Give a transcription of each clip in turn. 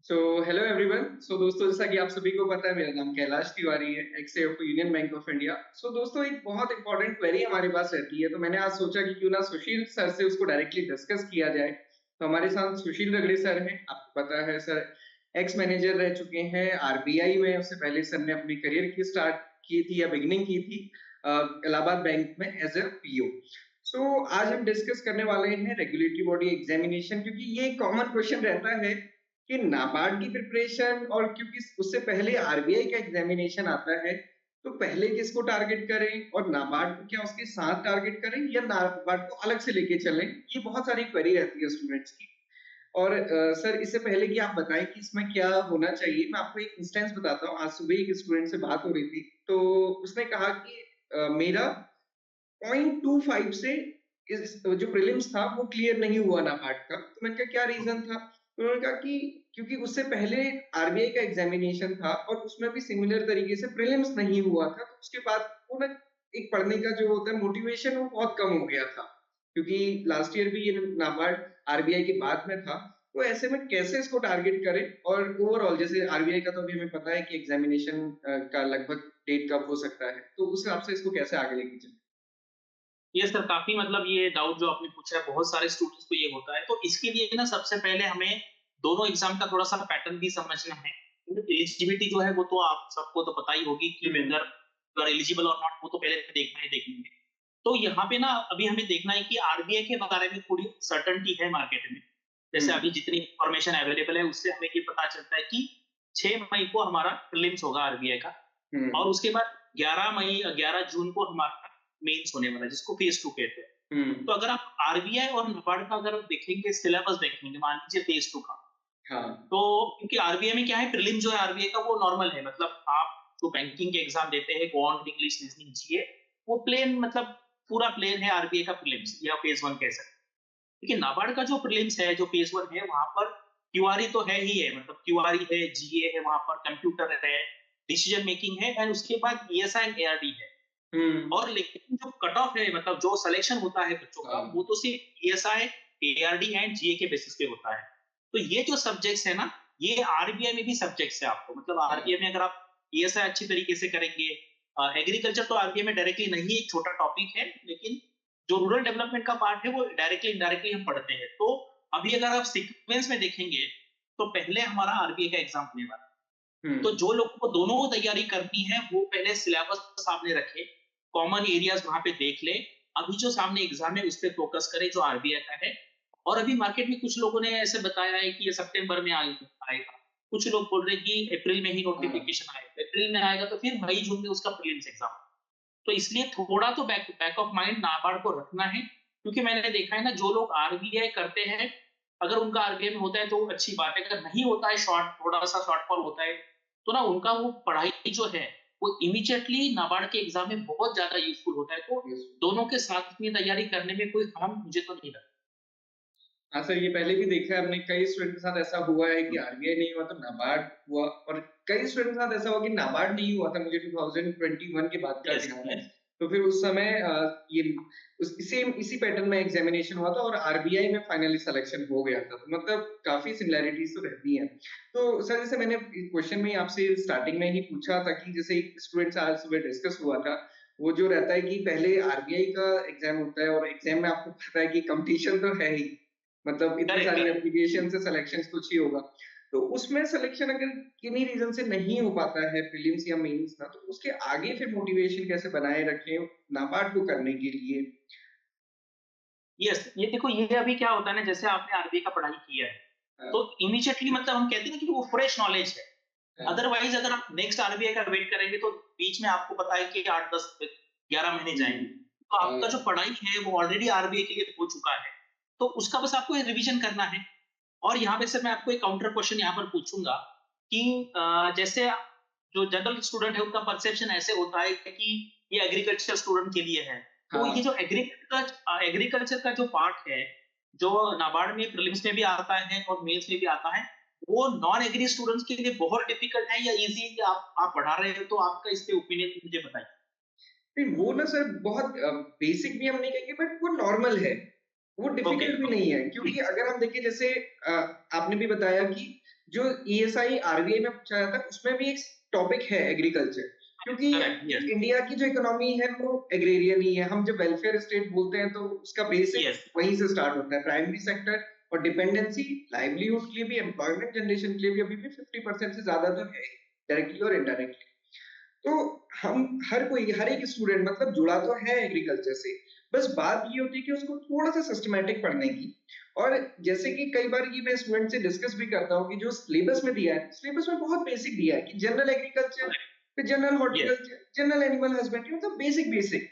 So hello everyone. सो दोस्तों, जैसा कि आप सभी को पता है, मेरा नाम कैलाश तिवारी है, ex of Union Bank of India. So दोस्तों, एक बहुत इंपॉर्टेंट क्वेरी हमारे पास रहती है, तो मैंने आज सोचा कि क्यों ना सुशील सर से उसको डायरेक्टली डिस्कस किया जाए। तो हमारे साथ सुशील रगड़े सर हैं। आपको पता है सर एक्स मैनेजर रह चुके हैं आरबीआई में। उससे पहले सर ने अपनी करियर की स्टार्ट की थी या बिगिनिंग की थी इलाहाबाद बैंक में एज ए पीओ। सो आज हम डिस्कस करने वाले हैं रेगुलेटरी बॉडी एग्जामिनेशन, क्योंकि ये कॉमन क्वेश्चन रहता है कि नाबार्ड की प्रिपरेशन, और क्योंकि उससे पहले आरबीआई का एग्जामिनेशन आता है, तो पहले किसको टारगेट करें और नाबार्ड को क्या उसके साथ टारगेट करें या नाबार्ड को अलग से लेके चलें। ये बहुत सारी क्वेरी रहती है स्टूडेंट्स की। और सर, इससे पहले कि आप बताएं कि इसमें क्या होना चाहिए, मैं आपको एक इंस्टेंस बताता हूँ। आज सुबह एक स्टूडेंट से बात हो रही थी, तो उसने कहा कि मेरा 0.25 से इस जो प्रीलिम्स था वो क्लियर नहीं हुआ नाबार्ड का। तो मैंने कहा क्या रीजन था, तो उन्होंने कहा कि क्योंकि उससे पहले आरबीआई का एग्जामिनेशन था और उसमें भी सिमिलर तरीके से प्रीलिम्स नहीं हुआ था, तो उसके बाद वो ना एक पढ़ने का जो होता है मोटिवेशन वो बहुत कम हो गया था, क्योंकि लास्ट ईयर भी ये नाबार्ड आरबीआई के बाद में था। तो ऐसे में कैसे इसको टारगेट करें, और ओवरऑल जैसे आरबीआई का तो अभी हमें पता है कि एग्जामिनेशन का लगभग डेट कब हो सकता है, तो उस हिसाब से इसको कैसे आगे लेके चलें। ये सर काफ़ी मतलब ये डाउट जो आपने पूछा है बहुत सारे स्टूडेंट्स को ये होता है। तो इसके लिए ना सबसे पहले हमें दोनों एग्ज़ाम का थोड़ा-सा पैटर्न भी समझना है। एलिजिबिलिटी जो है वो तो आप सबको तो पता ही होगी कि हम्म। वेदर यू आर एलिजिबल और नॉट, वो तो पहले देखना ही देखेंगे। तो यहाँ पे ना अभी हमें देखना है कि आरबीआई के बारे में थोड़ी सर्टेनिटी है मार्केट में। जैसे हम्म। अभी जितनी इन्फॉर्मेशन अवेलेबल है उससे हमें ये पता चलता है कि 6 मई को हमारा प्रीलिम्स होगा आरबीआई का। और हुँ, उसके बाद 11 जून को हमारा मेंस होने वाला है जिसको फेज 2 कहते हैं। हुँ, तो अगर आप आरबीआई और नाबार्ड का अगर देखेंगे सिलेबस देखेंगे, मान लीजिए फेज 2 का, हाँ, तो क्योंकि आरबीआई में क्या है, प्रीलिम जो है आरबीआई का वो नॉर्मल है, मतलब आप जो बैंकिंग के एग्जाम देते हैं क्वांट इंग्लिश रीजनिंग जीए, वो प्लेन मतलब पूरा प्लेन है आरबीआई का प्रीलिम्स या फेज 1 कह सकते हैं। लेकिन नाबार्ड का जो प्रीलिम्स है जो फेज 1 है वहां पर क्यूआरई तो है ही है, मतलब क्यूआरई है, जीए है, वहां पर कंप्यूटर है, डिसीजन मेकिंग है, एंड उसके बाद ईएसआई एंड एआरडी है। हुँ, और लेकिन जो कट ऑफ है, मतलब जो सिलेक्शन होता है बच्चों का, हाँ, वो तो सिर्फ ईएसआई, एआरडी एंड जीए के बेसिस पे होता है। तो ये जो सब्जेक्ट्स है ना, ये आरबीआई में भी सब्जेक्ट्स है आपको, मतलब हाँ, आरबीआई में अगर आप ईएसआई अच्छी तरीके से करेंगे, एग्रीकल्चर तो आरबीआई में डायरेक्टली नहीं, एक छोटा टॉपिक है, लेकिन जो रूरल डेवलपमेंट का पार्ट है वो डायरेक्टली इनडायरेक्टली हम पढ़ते हैं। तो अभी अगर आप सीक्वेंस में देखेंगे, तो पहले हमारा आरबीआई का एग्जाम होने वाला है। हुँ, तो जो लोगों को दोनों को तैयारी करनी है वो पहले सिलेबस सामने रखे, कॉमन एरियाज वहां पे देख ले, अभी जो सामने एग्जाम है उस पर फोकस करे जो आरबीआई का है। और अभी मार्केट में कुछ लोगों ने ऐसे बताया है कि ये सितंबर में आएगा, कुछ लोग बोल रहे हैं कि अप्रैल में ही हाँ, नोटिफिकेशन आएगा, अप्रैल में आएगा तो फिर मई जून में उसका प्रीलिम्स एग्जाम। तो इसलिए थोड़ा तो back back of mind NABARD को रखना है, क्योंकि मैंने देखा है ना, जो लोग आरबीआई करते हैं, अगर उनका आरबीआई में होता है तो अच्छी बात है, अगर नहीं होता है, थोड़ा सा शॉर्टफॉल होता है, तो ना उनका वो पढ़ाई जो है वो इमीडिएटली नाबार्ड के एग्जाम में बहुत ज्यादा यूजफुल होता है। तो यस। दोनों के साथ में तैयारी करने में कोई हार्म मुझे तो नहीं लगता। हाँ सर, ये पहले भी देखा है हमने, कई स्टूडेंट के साथ ऐसा हुआ है कि आरबीआई नहीं हुआ तो नाबार्ड हुआ, और कई स्टूडेंट के साथ ऐसा हुआ कि नाबार्ड नहीं हुआ था। मुझे 2021 के बाद का यस, ध्यान है। यस, तो फिर उस समय ये इसी पैटर्न में एग्जामिनेशन हुआ था और आरबीआई में फाइनली सिलेक्शन हो गया था। तो मतलब काफी सिमिलैरिटीज तो रहती हैं। तो सर, जैसे मैंने क्वेश्चन में ही आपसे स्टार्टिंग में ही पूछा था कि जैसे स्टूडेंट आज सुबह डिस्कस हुआ था, वो जो रहता है कि पहले आरबीआई का एग्जाम होता है और एग्जाम में आपको पता है कि कंपटीशन तो है ही, मतलब इतनी करेक्ट, सारी करेक्ट। एप्लीकेशन से सिलेक्शन कुछ ही होगा। तो उसमें सिलेक्शन अगर किन्हीं रीजन से नहीं हो पाता है प्रीलिम्स या मेंस ना, तो उसके आगे फिर मोटिवेशन कैसे बनाए रखें नाबार्ड को करने के लिए। यस, ये देखो, ये अभी क्या होता है ना, जैसे आपने आरबीआई का पढ़ाई किया है, हाँ, तो इमीडिएटली मतलब हम कहते हैं ना कि वो फ्रेश नॉलेज है। हाँ, अदरवाइज अगर आप नेक्स्ट आरबीआई का वेट करेंगे तो बीच में आपको पता है कि 8 10 11 महीने हुँ, जाएंगे, तो आपका जो हाँ, पढ़ाई है वो ऑलरेडी आरबीआई के लिए हो चुका है। तो उसका बस आपको रिवीजन करना है। और यहाँ पे से मैं आपको एक काउंटर क्वेश्चन यहाँ पर पूछूंगा कि जैसे जो जनरल स्टूडेंट है उनका परसेप्शन ऐसे होता है कि ये एग्रीकल्चर स्टूडेंट के लिए है। तो ये हाँ, जो एग्रीकल्चर का जो पार्ट है, जो नाबार्ड में प्रीलिम्स में भी आता है और मेंस में भी आता है, वो नॉन एग्री स्टूडेंट्स के लिए बहुत डिफिकल्ट है या इजी है, कि आप पढ़ा रहे हो, तो आपका इस पे ओपिनियन मुझे बताइए। नहीं वो ना सर बहुत बेसिक भी हम नहीं कहेंगे, बट वो नॉर्मल है। वो ओके, डिफिकल्ट भी ओके, नहीं है, क्योंकि प्लीज। अगर हम देखें जैसे आपने भी बताया कि जो ईएसआई आरबीआई में पूछा जाता है उसमें भी एक टॉपिक है एग्रीकल्चर, क्योंकि करेक्ट, यस, इंडिया की जो इकोनॉमी है वो एग्रेरियन ही है। हम जब वेलफेयर स्टेट बोलते हैं तो उसका बेसिक यस, वहीं से स्टार्ट होता है, प्राइमरी सेक्टर और डिपेंडेंसी लाइवलीहुड के लिए भी, एम्प्लॉयमेंट जनरेशन के लिए भी अभी भी 50% से ज्यादा तो है डायरेक्टली और इनडायरेक्टली। तो हम हर एक स्टूडेंट मतलब जुड़ा तो है एग्रीकल्चर से, बस बात ये होती है कि उसको थोड़ा सा सिस्टमैटिक पढ़ने की। और जैसे कि कई बार ये मैं स्टूडेंट से डिस्कस भी करता हूँ कि जो सिलेबस में दिया है, सिलेबस में बहुत बेसिक दिया है कि जनरल एग्रीकल्चर, करेक्ट, फिर general yes, horticulture, general animal husbandry, मतलब बेसिक बेसिक।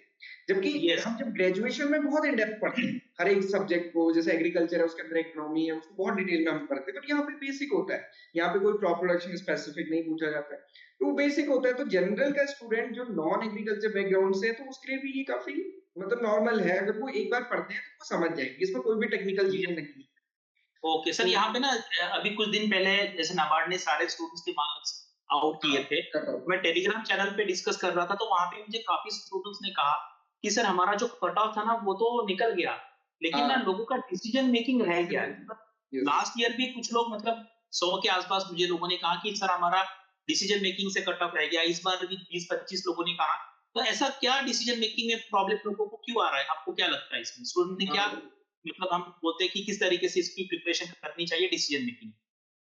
जबकि यस, हम जब ग्रेजुएशन में बहुत इन डेप्थ पढ़ते हैं हर एक सब्जेक्ट को, जैसे एग्रीकल्चर है उसके अंदर इकोनॉमी है, उसको बहुत डिटेल में हम पढ़ते हैं, बट यहाँ पे बेसिक होता है। यहाँ पे कोई क्रॉप प्रोडक्शन स्पेसिफिक नहीं पूछा जाता है, तो वो बेसिक होता है। तो जनरल का स्टूडेंट जो नॉन एग्रीकल्चर बैकग्राउंड से है, तो उसके लिए भी ये काफी मतलब नॉर्मल है। अगर वो एक बार पढ़ते हैं तो वो समझ जाएंगे, इसमें कोई भी टेक्निकल चीजें यस। नहीं है। ओके सर, तो यहाँ पे ना अभी कुछ दिन पहले जैसे नाबार्ड ने सारे स्टूडेंट्स के मार्क्स आउट हाँ, किए थे, बताओ। मैं टेलीग्राम चैनल पे डिस्कस कर रहा था, तो वहां पे मुझे काफी स्टूडेंट्स ने कहा कि सर हमारा जो कट ऑफ था ना वो तो निकल गया, लेकिन ना हाँ, लोगों का डिसीजन मेकिंग रह गया है। मतलब यस, लास्ट ईयर भी कुछ लोग मतलब 100 के आसपास मुझे लोगों ने कहा कि सर हमारा डिसीजन मेकिंग से कट ऑफ रह गया, इस बार भी 20-25 लोगों ने कहा। तो ऐसा क्या डिसीजन मेकिंग में प्रॉब्लम लोगों को क्यों आ रहा है, आपको क्या लगता है इसमें स्टूडेंट ने क्या, हाँ। मतलब हम बोलते हैं कि किस तरीके से इसकी प्रिपरेशन करनी चाहिए डिसीजन मेकिंग?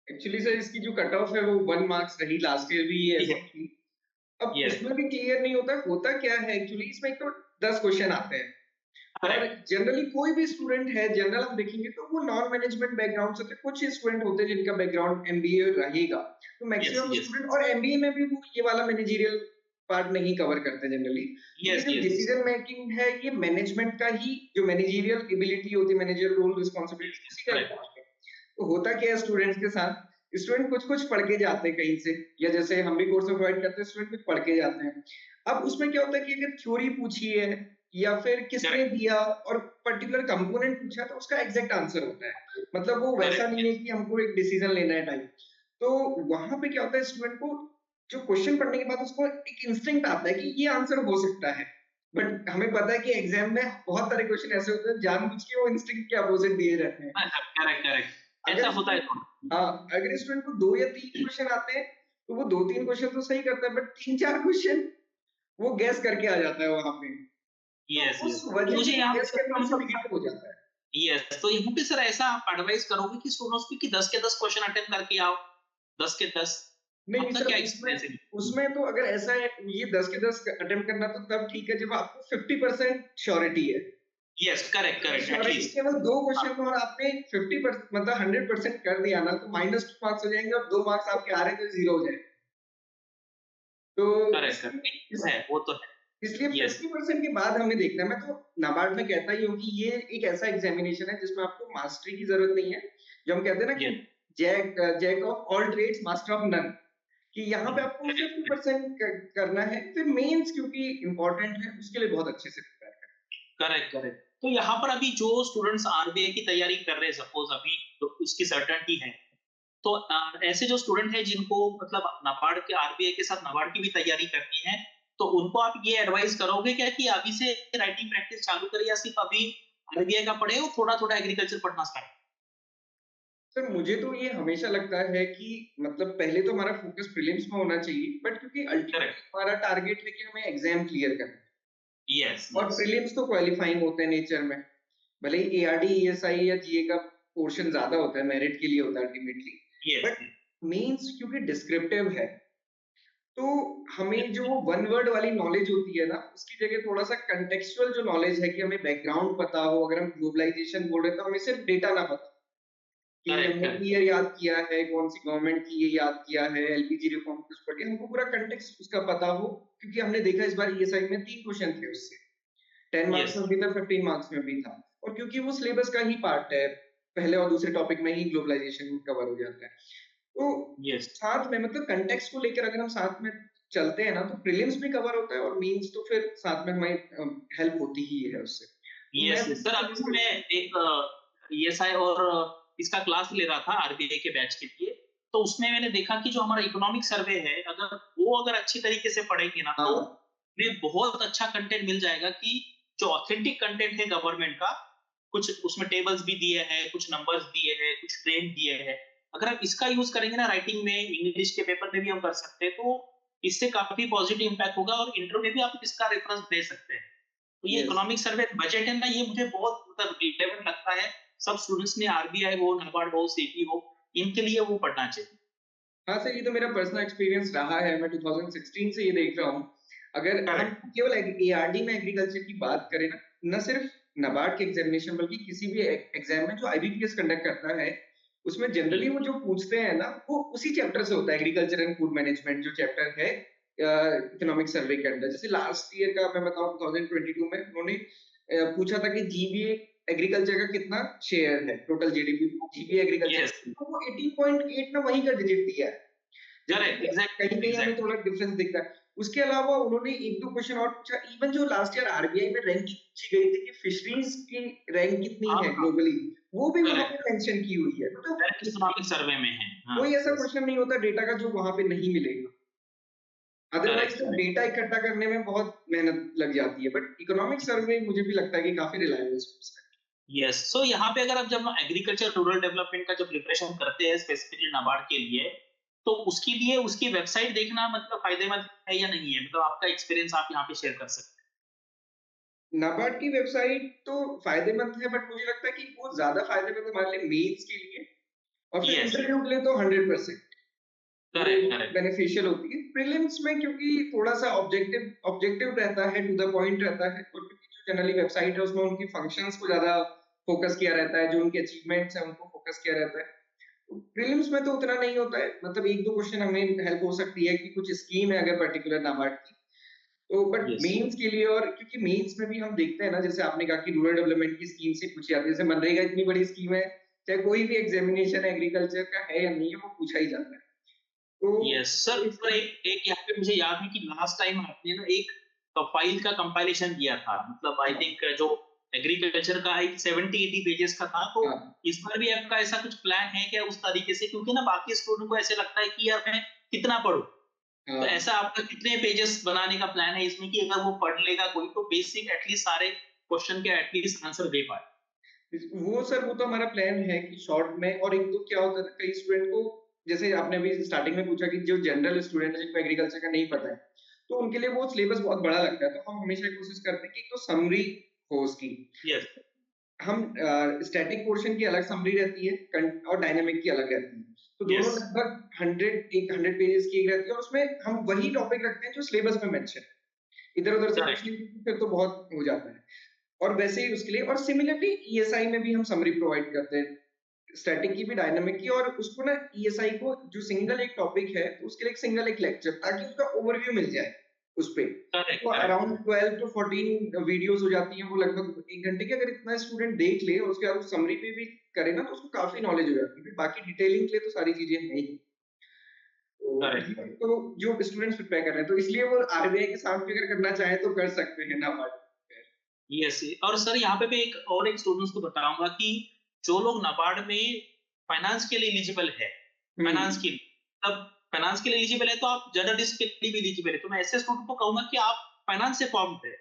एक्चुअली सर इसकी जो कट ऑफ है वो 1 मार्क्स रही, लास्ट ईयर भी ये ठीक ऐसे है, ही थी। अब यस, इसमें भी क्लियर नहीं होता, होता क्या है एक्चुअली इसमें, एक तो 10 क्वेश्चन आते हैं। और करेक्ट, जनरली कोई भी स्टूडेंट है, जनरल हम देखेंगे तो वो नॉन मैनेजमेंट बैकग्राउंड से थे। कुछ स्टूडेंट होते हैं जिनका बैकग्राउंड एमबीए रहेगा, तो यस, मैक्सिमम यस, स्टूडेंट, और एमबीए में भी वो ये वाला मैनेजरियल पार्ट नहीं कवर करते जनरली। ये यस, जो यस, डिसीजन मेकिंग है ये मैनेजमेंट का ही, जो मैनेजरियल एबिलिटी होती है, मैनेजर रोल रिस्पांसिबिलिटी, यस, उसी का एक करेक्ट, पार्ट है। तो होता क्या है स्टूडेंट्स के साथ, स्टूडेंट कुछ कुछ पढ़ के जाते हैं कहीं से, या जैसे हम भी कोर्स में प्रोवाइड करते हैं, स्टूडेंट कुछ पढ़ के जाते हैं। अब उसमें क्या होता है कि अगर थ्योरी पूछी है या फिर किसने करेक्ट, दिया और पर्टिकुलर कंपोनेंट पूछा, तो उसका एग्जैक्ट आंसर होता है। मतलब वो वैसा करेक्ट, नहीं है यस, कि हमको एक डिसीजन लेना है टाइप। तो वहां पे क्या होता है, स्टूडेंट को जो क्वेश्चन पढ़ने के बाद उसको एक इंस्टिंक्ट आता है कि ये आंसर हो सकता है। बट हमें पता है कि एग्जाम में बहुत सारे क्वेश्चन ऐसे होते हैं जानबूझ के वो इंस्टिंक्ट के अपोजिट दिए रहते हैं। करेक्ट, करेक्ट, ऐसा अगर होता है स्टूडेंट, थोड़ा। हाँ, अगर स्टूडेंट को 2 या 3 क्वेश्चन आते हैं, तो वो 2-3 क्वेश्चन तो सही करता है, बट 3-4 क्वेश्चन वो गैस करके आ जाता है वहां पे। तो यस, उस यस, तो वजह मुझे से वो यहाँ पे गैस सर करने से भी मतलब, गैप हो जाता है। यस, तो यहाँ पे सर ऐसा आप एडवाइस करोगे कि स्टूडेंट्स को कि 10 के 10 क्वेश्चन अटेम्प्ट करके आओ, 10 के 10, नहीं, नहीं आपका सर, क्या उसमें एक्सपीरियंस है? उसमें तो अगर ऐसा है, ये 10 के 10 अटेम्प्ट करना तो तब ठीक है जब आपको 50% श्योरिटी है। यस, करेक्ट, अगर करेक्ट, श्योरिटी एटलीस्ट, केवल 2 क्वेश्चन में और आपने 50% मतलब 100% कर दिया ना, तो -2 मार्क्स हो जाएंगे और 2 मार्क्स आपके आ रहे हैं तो 0 हो जाएंगे। तो करेक्ट, इसलिए करेक्ट, इस है, वो तो है, इसलिए यस, 50% के बाद हमें देखना है। मैं तो नाबार्ड में कहता ही हूँ कि ये एक ऐसा एग्जामिनेशन है जिसमें आपको मास्टरी की जरूरत नहीं है। जो हम कहते हैं ना कि yes, jack of all trades master of none, कि यहाँ पे आपको करेक्ट, 50% करना है, फिर मेंस क्योंकि इंपॉर्टेंट है उसके लिए बहुत अच्छे से प्रिपेयर करना करेक्ट, करेक्ट। तो यहाँ पर अभी जो स्टूडेंट्स आरबीआई की तैयारी कर रहे हैं, सपोज अभी तो उसकी सर्टेनिटी है, तो ऐसे जो स्टूडेंट हैं जिनको मतलब नाबार्ड के आरबीआई के साथ नाबार्ड की भी तैयारी करनी है, तो उनको आप ये एडवाइस करोगे क्या कि अभी से राइटिंग प्रैक्टिस चालू करें या सिर्फ अभी आरबीआई का पढ़े और थोड़ा-थोड़ा एग्रीकल्चर पढ़ना स्टार्ट? है। सर मुझे तो ये हमेशा लगता है कि मतलब पहले तो हमारा फोकस प्रीलिम्स में होना चाहिए, बट क्योंकि अल्टीमेटली करेक्ट, हमारा टारगेट है कि हमें एग्जाम क्लियर करना है, यस, और यस, प्रीलिम्स तो क्वालिफाइंग होते हैं नेचर में। भले ही एआरडी, ईएसआई या जीए का पोर्शन ज्यादा होता है, मेरिट के लिए होता है अल्टीमेटली, यस, बट मेंस क्योंकि डिस्क्रिप्टिव है, तो हमें जो यस, वन वर्ड वाली नॉलेज होती है ना, उसकी जगह थोड़ा सा कंटेक्चुअल जो नॉलेज है, कि हमें बैकग्राउंड पता हो। अगर हम ग्लोबलाइजेशन बोल रहे हैं तो हमें सिर्फ डेटा ना पता कि करेक्ट, हमने करेक्ट, ईयर याद किया है, कौन सी गवर्नमेंट की ये याद किया है, एलपीजी रिफॉर्म किस पर, हमको पूरा कंटेक्स्ट उसका पता हो। क्योंकि हमने देखा इस बार ईएसआई में 3 क्वेश्चन थे उससे, 10 मार्क्स यस, में भी था, 15 मार्क्स में भी था। और क्योंकि वो सिलेबस का ही पार्ट है, पहले और दूसरे टॉपिक में ही ग्लोबलाइजेशन कवर हो जाता है। तो यस, साथ में मतलब कंटेक्स्ट को लेकर अगर हम साथ में चलते हैं ना, तो प्रीलिम्स भी कवर होता है और मेंस तो फिर साथ में हमारी हेल्प होती ही है उससे। तो मैं यस, तो यस। ये सर अभी सजेस्ट ना मैं करूँगा। एक ईएसआई और इसका क्लास ले रहा था आरबीआई के बैच के लिए, तो उसमें मैंने देखा कि जो हमारा इकोनॉमिक सर्वे है, अगर अच्छी तरीके से पढ़ेंगे ना, तो हाँ, हमें बहुत अच्छा कंटेंट मिल जाएगा कि जो ऑथेंटिक कंटेंट है गवर्नमेंट का, कुछ उसमें टेबल्स भी दिए हैं, कुछ नंबर्स दिए हैं, कुछ ट्रेंड दिए हैं, अगर आप इसका यूज करेंगे ना राइटिंग में, इंग्लिश के पेपर में भी हम कर सकते हैं, तो इससे काफी पॉजिटिव इम्पैक्ट होगा और इंटरव्यू में भी आप इसका रेफरेंस दे सकते हैं। तो ये यस। इकोनॉमिक सर्वे बजट है ना, ये मुझे बहुत मतलब रिलेवेंट लगता है। सब स्टूडेंट्स ने आरबीआई हो, नाबार्ड हो, सीपी हो, इनके लिए वो पढ़ना चाहिए। हाँ सर, ये तो मेरा पर्सनल एक्सपीरियंस रहा है, मैं 2016 से ये देख रहा हूँ। अगर हम करेक्ट। केवल एआरडी में एग्रीकल्चर की बात करें ना, न सिर्फ नाबार्ड के एग्जामिनेशन बल्कि किसी भी एग्जाम में जो आईबीपीएस कंडक्ट करता है, उसमें जनरली वो जो पूछते हैं ना, वो उसी चैप्टर से होता है, एग्रीकल्चर एंड फूड मैनेजमेंट जो चैप्टर है इकोनॉमिक सर्वे के अंदर। जैसे लास्ट ईयर का मैं बताऊं, 2022 में उन्होंने पूछा था कि जीबीए एग्रीकल्चर का कितना शेयर है total GDP, GBA agriculture, yes. तो वो 18.8 ना वहीं का डिजिट दिया है। करेक्ट। जबकि एग्जैक्टली कहीं-कहीं हमें एग्जैक्टली। थोड़ा डिफरेंस दिखता है। उसके अलावा उन्होंने 1-2 क्वेश्चन और पूछा, इवन जो लास्ट ईयर आरबीआई में रैंकिंग पूछी गई थी कि फिशरीज की रैंक कितनी हाँ है हाँ। ग्लोबली, वो भी वहाँ पे करेक्ट। मेंशन की हुई है। मतलब डायरेक्ट इकोनॉमिक सर्वे में है। हाँ। कोई ऐसा यस। क्वेश्चन नहीं होता डेटा का जो वहाँ पे नहीं मिलेगा। अदरवाइज़ करेक्ट तो करेक्ट। डेटा इकट्ठा करने में बहुत मेहनत लग जाती है। बट इकोनॉमिक सर्वे मुझे भी लगता है कि काफ़ी रिलायबल सोर्स है। यस, सो यहाँ पे अगर आप जब एग्रीकल्चर रूरल डेवलपमेंट का जब प्रिपरेशन करते हैं स्पेसिफिकली नाबार्ड के लिए, तो उसके लिए उसकी वेबसाइट देखना मतलब फायदेमंद है या नहीं है? मतलब आपका एक्सपीरियंस आप यहाँ पे शेयर कर सकते नाबार्ड की वेबसाइट तो फ़ायदेमंद है, बट मुझे लगता है कि वो ज़्यादा फ़ायदेमंद हमारे लिए मेंस के लिए और हैं। फिर यस। इंटरव्यू के लिए तो 100%। वो करेक्ट करेक्ट। बेनिफिशियल होती है। प्रीलिम्स में क्योंकि थोड़ा-सा ऑब्जेक्टिव ऑब्जेक्टिव रहता है, टू द पॉइंट रहता है, और क्योंकि जो जनरली वेबसाइट है उसमें उनकी फंक्शंस को ज़्यादा फोकस किया रहता है, जो उनके अचीवमेंट्स हैं उनको फोकस किया रहता है। प्रीलिम्स में तो उतना नहीं होता है, मतलब 1-2 क्वेश्चन हमें हेल्प हो सकती है कि कुछ स्कीम है अगर पर्टिकुलर नाबार्ड की। तो बट यस। मेंस के लिए, और क्योंकि मेंस में भी हम देखते हैं ना, जैसे आपने कहा कि रूरल डेवलपमेंट की स्कीम से पूछी जाती है, जैसे मनरेगा इतनी बड़ी स्कीम है, चाहे कोई भी एग्जामिनेशन एग्रीकल्चर का है या नहीं है, वो पूछा ही जाता है। तो यस सर, तो पर इसलिए एक एक यहाँ पे मुझे याद है कि लास्ट टाइम आपने ना एक फाइल का कंपाइलेशन किया था, मतलब आई हाँ, थिंक जो एग्रीकल्चर का एक 70-80 पेजेस का था, तो हाँ, इस बार भी आपका ऐसा कुछ प्लान है क्या उस तरीके से? क्योंकि ना बाकी स्टूडेंट को ऐसे लगता है कि यार मैं कितना पढूं, तो हाँ। ऐसा आपका कितने पेजेस बनाने का प्लान है इसमें कि अगर वो पढ़ लेगा कोई तो बेसिक एटलीस्ट सारे क्वेश्चन के एटलीस्ट आंसर दे पाए? वो सर, वो तो हमारा प्लान है कि शॉर्ट में, और एक तो क्या होता है ना, कई स्टूडेंट को, जैसे आपने अभी स्टार्टिंग में पूछा कि जो जनरल स्टूडेंट है जिनको एग्रीकल्चर का नहीं पता है, तो उनके लिए वो सिलेबस बहुत बड़ा लगता है। तो हम हमेशा कोशिश करते हैं कि एक तो समरी हो उसकी। यस। हम स्टैटिक पोर्शन की अलग समरी रहती है, और डायनामिक की अलग रहती है। तो दोनों यस। लगभग 100 पेजेस की एक रहती है, और उसमें हम वही टॉपिक रखते हैं जो सिलेबस में मेंशन है। इधर-उधर से पूछ करेक्ट। लीजिए फिर तो बहुत हो जाता है। और वैसे ही उसके लिए, और सिमिलरली ईएसआई में भी हम समरी प्रोवाइड करते हैं, स्टैटिक की भी, डायनामिक की, और उसको ना ईएसआई को जो सिंगल एक टॉपिक है, तो उसके लिए एक सिंगल एक लेक्चर, ताकि उसका ओवरव्यू मिल जाए उस पे। करेक्ट तो करेक्ट। अराउंड 12 टू 14 वीडियोस हो जाती हैं, वो लगभग 1 घंटे की। अगर इतना स्टूडेंट देख ले और उसके बाद समरी पे भी करे ना, तो उसको काफ़ी नॉलेज हो जाती है। फिर बाकी डिटेलिंग के लिए तो सारी चीज़ें हैं ही। तो करेक्ट ये करेक्ट। तो जो स्टूडेंट्स प्रिपेयर कर रहे हैं, तो इसलिए वो आरबीआई के साथ भी अगर करना चाहें तो कर सकते हैं ना पार्ट। यस, और सर यहाँ पे मैं एक स्टूडेंट्स को बताऊंगा कि जो लोग नाबार्ड में फाइनेंस के लिए एलिजिबल है, हुँ, फाइनेंस के लिए, तब फाइनेंस के लिए एलिजिबल है तो आप जर्नलिस्ट के लिए भी एलिजिबल है, तो मैं ऐसे स्टूडेंट को कहूंगा कि आप फाइनेंस से फॉर्म है,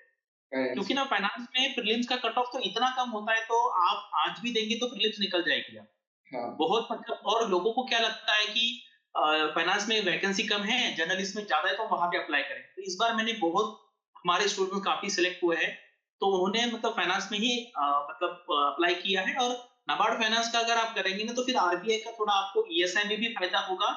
क्योंकि फाइनेंस। ना फाइनेंस में प्रीलिम्स का कट ऑफ तो इतना कम होता है, तो आप आज भी देंगे तो प्रीलिम्स निकल जाएगी आप हाँ, बहुत मतलब। और लोगों को क्या लगता है कि फाइनेंस में वैकेंसी कम है, जर्नलिस्ट में ज्यादा है, तो वहां पे अप्लाई करें। तो इस बार मैंने बहुत, हमारे स्टूडेंट काफी सिलेक्ट हुए हैं, तो उन्होंने मतलब फाइनेंस में ही मतलब अप्लाई किया है। और नाबार्ड फाइनेंस का अगर आप करेंगे ना, तो फिर आरबीआई का थोड़ा आपको ईएसआई में भी फायदा होगा,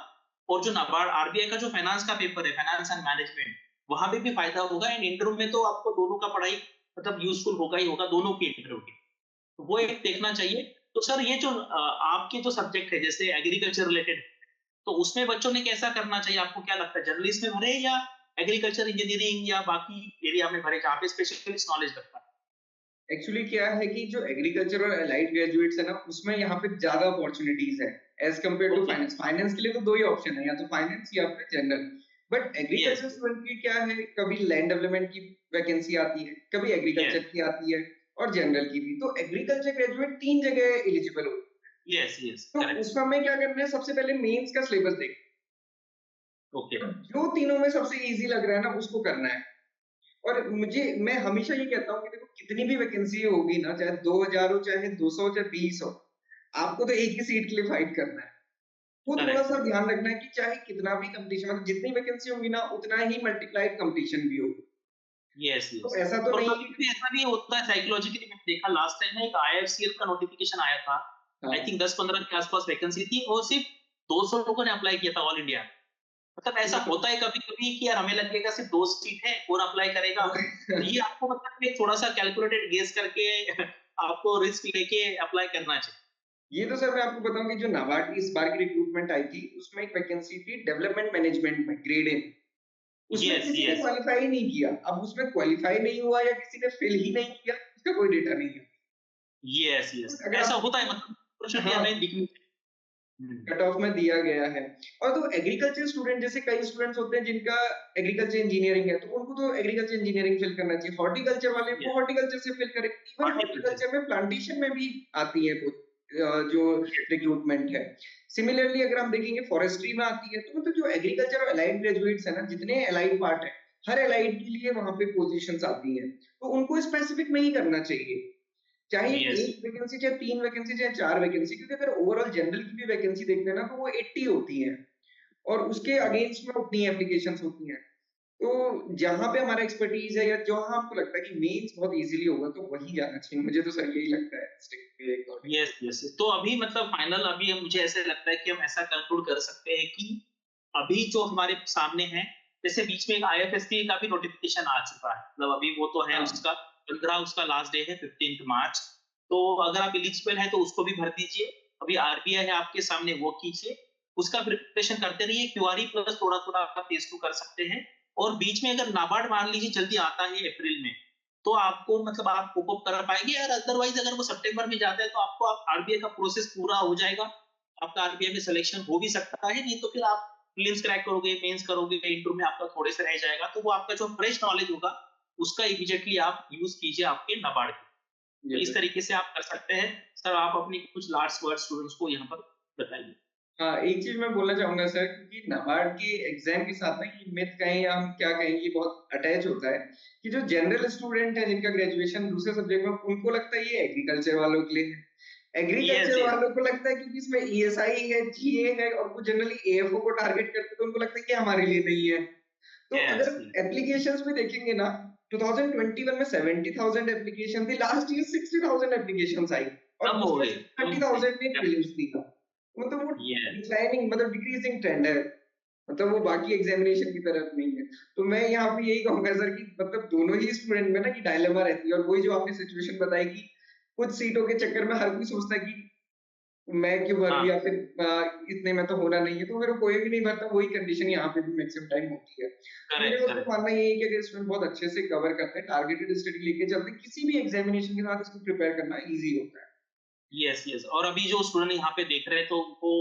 और जो नाबार्ड आरबीआई का जो फाइनेंस का पेपर है, फाइनेंस एंड मैनेजमेंट, वहां पे भी फायदा होगा। एंड इंटरव्यू में तो आपको दोनों का पढ़ाई मतलब यूजफुल होगा ही होगा, दोनों के इंटरव्यू के, तो वो एक देखना चाहिए। तो सर ये जो आपके जो सब्जेक्ट है जैसे एग्रीकल्चर रिलेटेड, तो उसमें बच्चों ने कैसा करना चाहिए? आपको क्या लगता है, जर्नलिस्ट में भरे या एग्रीकल्चर इंजीनियरिंग या बाकी एरिया में भरे जहाँ पे स्पेशलिस्ट नॉलेज लगता है? एक्चुअली क्या है कि जो एग्रीकल्चर और एलाइड ग्रेजुएट्स है ना, उसमें यहाँ पे ज़्यादा अपॉर्च्युनिटीज़ है as compare to okay. Finance. Finance के लिए तो 2 ही ऑप्शन है, या तो फाइनेंस या फिर general. But yes. Agriculture student की क्या है, कभी लैंड डेवलपमेंट की वैकेंसी आती है, कभी यस। एग्रीकल्चर की आती है, और जनरल की भी। तो एग्रीकल्चर ग्रेजुएट 3 जगह एलिजिबल हो। यस। यस। तो करेक्ट। उसमें हमें क्या करना है, सबसे पहले मेंस का सिलेबस देखें, ओके। और जो तीनों में सबसे ईज़ी लग रहा है ना, उसको करना है। और मैं हमेशा ये कहता हूँ कि देखो, कितनी भी वैकेंसी होगी ना, चाहे 2000 हो, चाहे 200 हो, चाहे 20 हो, आपको तो एक ही सीट के लिए फाइट करना है। वो करेक्ट थोड़ा-सा करेक्ट। ध्यान रखना है कि चाहे कितना भी कॉम्पिटिशन मतलब जितनी वैकेंसी होगी ना, उतना ही मल्टीप्लाइड कॉम्पिटिशन भी होगा। यस तो यस। ऐसा तो और नहीं है कभी-कभी ऐसा भी होता है साइकोलॉजिकली, मैंने देखा लास्ट टाइम ना एक आईआईएससीएल का नोटिफिकेशन आया था। आई हाँ, थिंक 10-15 के आसपास वैकेंसी थी और सिर्फ 200 लोगों ने अप्लाई किया था ऑल इंडिया में। मतलब ऐसा ये होता है कभी-कभी कि यार हमें लगेगा सिर्फ 2 सीट है, कौन अप्लाई करेगा? तो ये आपको मतलब एक थोड़ा-सा कैलकुलेटेड गेस करके आपको रिस्क लेके अप्लाई करना चाहिए। ये तो सर मैं आपको बताऊँ कि जो नाबार्ड की इस बार की रिक्रूटमेंट आई थी, उसमें एक वैकेंसी थी डेवलपमेंट मैनेजमेंट में, ग्रेड ए। उसमें यस किसी ने यस। क्वालीफाई ही नहीं किया। अब उसमें क्वालीफाई नहीं हुआ या किसी ने फेल ही नहीं किया, इसका कोई डेटा नहीं है। Yes yes. अगर ऐसा आप होता है, देखिए मतलब अपॉर्च्युनिटी हाँ, हमें दिखनी चाहिए। कट ऑफ में दिया गया है। और तो एग्रीकल्चर स्टूडेंट जैसे कई स्टूडेंट्स होते हैं जिनका एग्रीकल्चर इंजीनियरिंग है, तो उनको तो एग्रीकल्चर इंजीनियरिंग फिल करना चाहिए। हॉर्टिकल्चर वाले वो यस, हॉर्टिकल्चर से फिल करें। Even horticulture. हॉर्टिकल्चर में प्लांटेशन में भी आती है कुछ जो रिक्रूटमेंट है। सिमिलरली अगर हम देखेंगे फॉरेस्ट्री में आती है, तो मतलब जो एग्रीकल्चर और एलाइड ग्रेजुएट्स है ना, जितने एलाइड पार्ट है, हर एलाइड के लिए वहाँ पे पोज़ीशंस आती हैं। तो उनको स्पेसिफिक में ही करना चाहिए। चाहे यस, 1 वैकेंसी, चाहे 3 वैकेंसी, चाहे 4 वैकेंसी, क्योंकि अगर ओवरऑल जनरल की भी वैकेंसी देखते हैं ना, तो वो 80 होती हैं और उसके अगेंस्ट में उतनी एप्लीकेशंस होती हैं। तो जहाँ पे हमारा एक्सपर्टीज़ है या जहाँ आपको लगता है कि मेंस बहुत ईज़िली होगा, तो वहीं जाना चाहिए। मुझे तो सर यही लगता है स्टिक के अकॉर्डिंग। Yes, yes. तो अभी मतलब फाइनल अभी मुझे ऐसे लगता है कि हम ऐसा कंक्लूड कर सकते हैं कि अभी जो हमारे सामने है, जैसे बीच में एक आईएफएससी का भी नोटिफिकेशन आ चुका है। मतलब अभी वो तो है, हाँ, उसका 15 उसका लास्ट डे है, 15th मार्च। तो अगर आप एलिजिबल हैं तो उसको भी भर दीजिए। अभी आरबीआई है आपके सामने, वो कीजिए। उसका प्रिपरेशन करते रहिए, क्यूआरई प्लस थोड़ा-थोड़ा आप फेज़ 2 कर सकते हैं। और बीच में अगर नाबार्ड मान लीजिए जल्दी आता है अप्रैल में, तो आपको मतलब आप कोप अप कर पाएँगे, और अदरवाइज़ अगर वो सितंबर में जाता है तो आपको आप आरबीआई का प्रोसेस पूरा हो जाएगा। आपका आरबीआई में सिलेक्शन हो भी सकता है, नहीं तो फिर आप प्रीलिम्स क्रैक करोगे, मेंस करोगे, इंटरव्यू में आपका थोड़े से रह जाएगा, तो वो आपका जो फ्रेश नॉलेज होगा, उसका इमीडिएटली आप यूज़ कीजिए आपके नाबार्ड के। तो ये तो इस है। तरीके से आप कर सकते हैं। सर आप अपनी कुछ लास्ट वर्ड स्टूडेंट्स को यहाँ पर बताइए। हाँ, एक चीज़ मैं बोलना चाहूँगा सर क्योंकि नाबार्ड के एग्ज़ाम के साथ ना ये मिथ कहें या हम क्या कहें, ये बहुत अटैच होता है कि जो जनरल स्टूडेंट है जिनका ग्रेजुएशन दूसरे सब्जेक्ट में, उनको लगता है ये एग्रीकल्चर वालों के लिए है। Yes, agriculture yes. वालों को लगता है क्योंकि इसमें ईएसआई है, जीए है और वो जनरली एएफओ को टारगेट करते हैं, तो उनको लगता है कि हमारे लिए नहीं है। तो यस, अगर यस। एप्लीकेशंस में देखेंगे ना, 2021 में 70,000 एप्लीकेशन थी, लास्ट ईयर 60,000 एप्लीकेशंस आई और कम हो उसमें गई, कम हो गई। 30,000 ने डेफिनिटली। प्रीलिम्स दी था। मतलब वो यस। डिक्लाइनिंग मतलब डिक्रीजिंग ट्रेंड है। मतलब वो बाकी एग्जामिनेशन की तरफ नहीं है। तो मैं यहाँ पे यही कहूँगा सर कि मतलब दोनों ही स्टूडेंट में ना कि डायलेमा रहती है और वही जो आपने सिचुएशन बताई कि कुछ सीटों के चक्कर में हर कोई सोचता है कि मैं क्यों भरूँ हाँ, या फिर इतने में तो होना नहीं है, तो फिर कोई भी नहीं भरता, वही कंडीशन यहाँ पे भी मैक्सिमम टाइम होती है। तो करेक्ट, मेरा तो करेक्ट। मानना यही है कि अगर स्टूडेंट बहुत अच्छे से कवर करते हैं, टारगेटेड स्टडी लेके चलते हैं, किसी भी एग्जामिनेशन के साथ इसको प्रिपेयर करना ईज़ी होता है। Yes, yes. और अभी जो स्टूडेंट यहाँ पे देख रहे हैं, तो उनको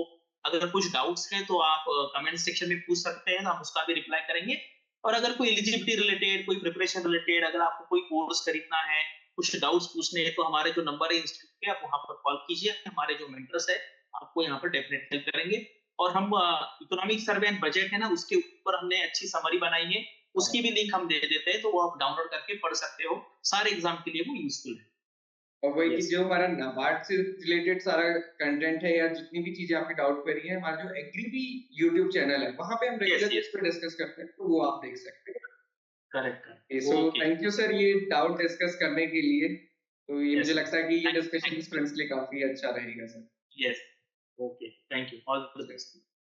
अगर कुछ डाउट्स हैं तो आप कमेंट सेक्शन में पूछ सकते हैं, हम उसका भी रिप्लाई करेंगे। और अगर कोई एलिजिबिलिटी रिलेटेड, कोई प्रिपरेशन रिलेटेड, अगर आपको कोई कोर्स खरीदना है, कुछ डाउट्स पूछने हैं, तो हमारे जो नंबर है इंस्टीट्यूट के, आप वहाँ पर कॉल कीजिए। हमारे जो मेंटर्स है, आपको यहाँ पर डेफिनेटली हेल्प करेंगे। और हम इकोनॉमिक सर्वे एंड बजट है ना, उसके ऊपर हमने अच्छी समरी बनाई है, हाँ। उसकी भी लिंक हम दे देते हैं, तो वो आप डाउनलोड करके पढ़ सकते हो। सारे एग्ज़ाम के लिए वो यूज़फुल है। और वही कि यस, जो हमारा नाबार्ड से रिलेटेड सारा कंटेंट है या जितनी भी चीज़ें आपकी डाउट क्वेरी है, हमारा जो एग्री भी यूट्यूब चैनल है, वहाँ पे हम यस, रेगुलरली इस यस। पे डिस्कस करते हैं, तो वो आप देख सकते हैं। Correct, so correct. Okay. Thank you sir ये डाउट डिस्कस करने के लिए। तो ये Yes, मुझे yes. लगता है कि ये Thank discussion you, sir. Students के लिए काफ़ी अच्छा रहेगा sir. Yes. Okay. Thank you. All the best.